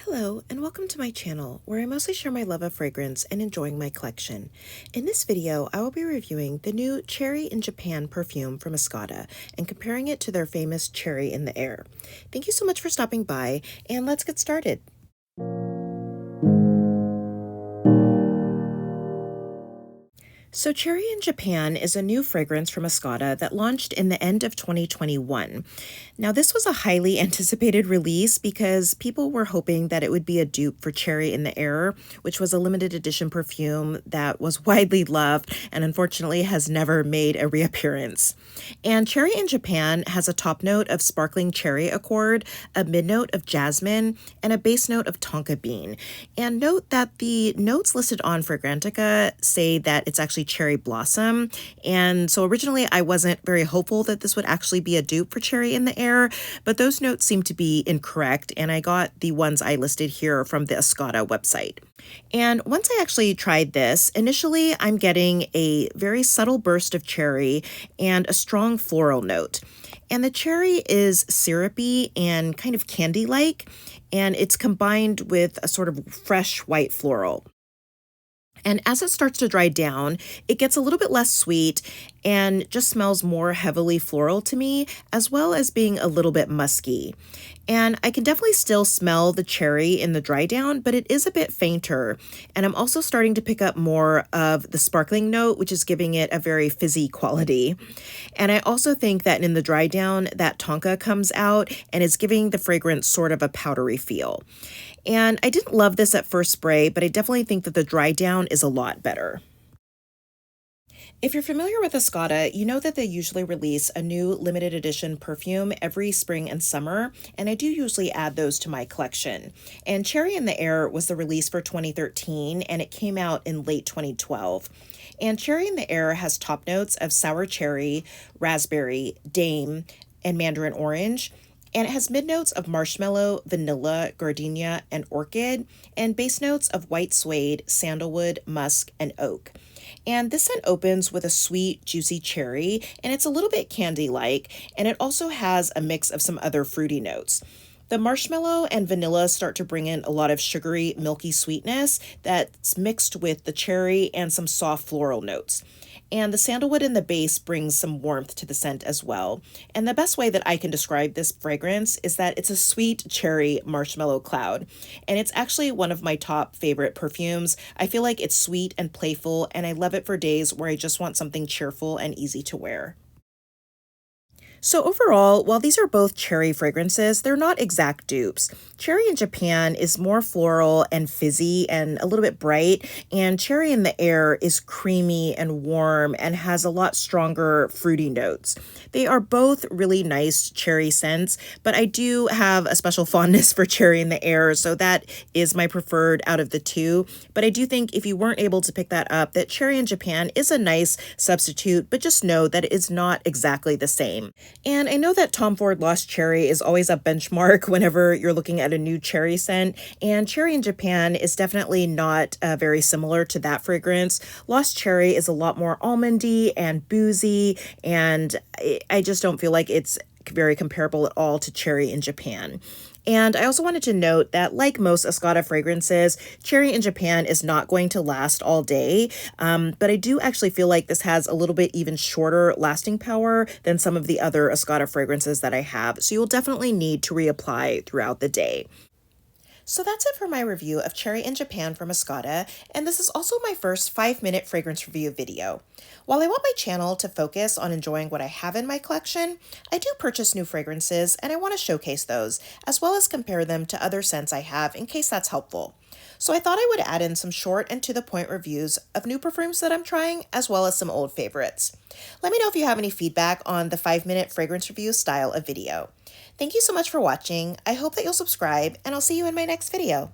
Hello, and welcome to my channel, where I mostly share my love of fragrance and enjoying my collection. In this video, I will be reviewing the new Cherry in Japan perfume from Escada and comparing it to their famous Cherry in the Air. Thank you so much for stopping by, and let's get started. So Cherry in Japan is a new fragrance from Escada that launched in the end of 2021. Now, this was a highly anticipated release because people were hoping that it would be a dupe for Cherry in the Air, which was a limited edition perfume that was widely loved and unfortunately has never made a reappearance. And Cherry in Japan has a top note of sparkling cherry accord, a mid note of jasmine, and a base note of tonka bean. And note that the notes listed on Fragrantica say that it's actually cherry blossom. And so originally I wasn't very hopeful that this would actually be a dupe for Cherry in the Air, but those notes seem to be incorrect, and I got the ones I listed here from the Escada website. And once I actually tried this, initially I'm getting a very subtle burst of cherry and a strong floral note. And the cherry is syrupy and kind of candy-like, and it's combined with a sort of fresh white floral. And as it starts to dry down, it gets a little bit less sweet and just smells more heavily floral to me, as well as being a little bit musky. And I can definitely still smell the cherry in the dry down, but it is a bit fainter. And I'm also starting to pick up more of the sparkling note, which is giving it a very fizzy quality. And I also think that in the dry down, that tonka comes out and is giving the fragrance sort of a powdery feel. And I didn't love this at first spray, but I definitely think that the dry down is a lot better. If you're familiar with Escada, you know that they usually release a new limited edition perfume every spring and summer, and I do usually add those to my collection. And Cherry in the Air was the release for 2013, and it came out in late 2012. And Cherry in the Air has top notes of sour cherry, raspberry, dame, and mandarin orange. And it has mid notes of marshmallow, vanilla, gardenia, and orchid, and base notes of white suede, sandalwood, musk, and oak. And this scent opens with a sweet, juicy cherry, and it's a little bit candy-like, and it also has a mix of some other fruity notes. The marshmallow and vanilla start to bring in a lot of sugary, milky sweetness that's mixed with the cherry and some soft floral notes. And the sandalwood in the base brings some warmth to the scent as well. And the best way that I can describe this fragrance is that it's a sweet cherry marshmallow cloud. And it's actually one of my top favorite perfumes. I feel like it's sweet and playful, and I love it for days where I just want something cheerful and easy to wear. So overall, while these are both cherry fragrances, they're not exact dupes. Cherry in Japan is more floral and fizzy and a little bit bright, and Cherry in the Air is creamy and warm and has a lot stronger fruity notes. They are both really nice cherry scents, but I do have a special fondness for Cherry in the Air, so that is my preferred out of the two. But I do think if you weren't able to pick that up, that Cherry in Japan is a nice substitute, but just know that it is not exactly the same. And I know that Tom Ford Lost Cherry is always a benchmark whenever you're looking at a new cherry scent, and Cherry in Japan is definitely not very similar to that fragrance. Lost Cherry is a lot more almondy and boozy, and I just don't feel like it's very comparable at all to Cherry in Japan. And I also wanted to note that, like most Escada fragrances, Cherry in Japan is not going to last all day, but I do actually feel like this has a little bit even shorter lasting power than some of the other Escada fragrances that I have, so you'll definitely need to reapply throughout the day. So that's it for my review of Cherry in Japan from Escada, and this is also my first 5-minute fragrance review video. While I want my channel to focus on enjoying what I have in my collection, I do purchase new fragrances and I want to showcase those, as well as compare them to other scents I have in case that's helpful. So I thought I would add in some short and to-the-point reviews of new perfumes that I'm trying, as well as some old favorites. Let me know if you have any feedback on the 5-minute fragrance review style of video. Thank you so much for watching. I hope that you'll subscribe, and I'll see you in my next video.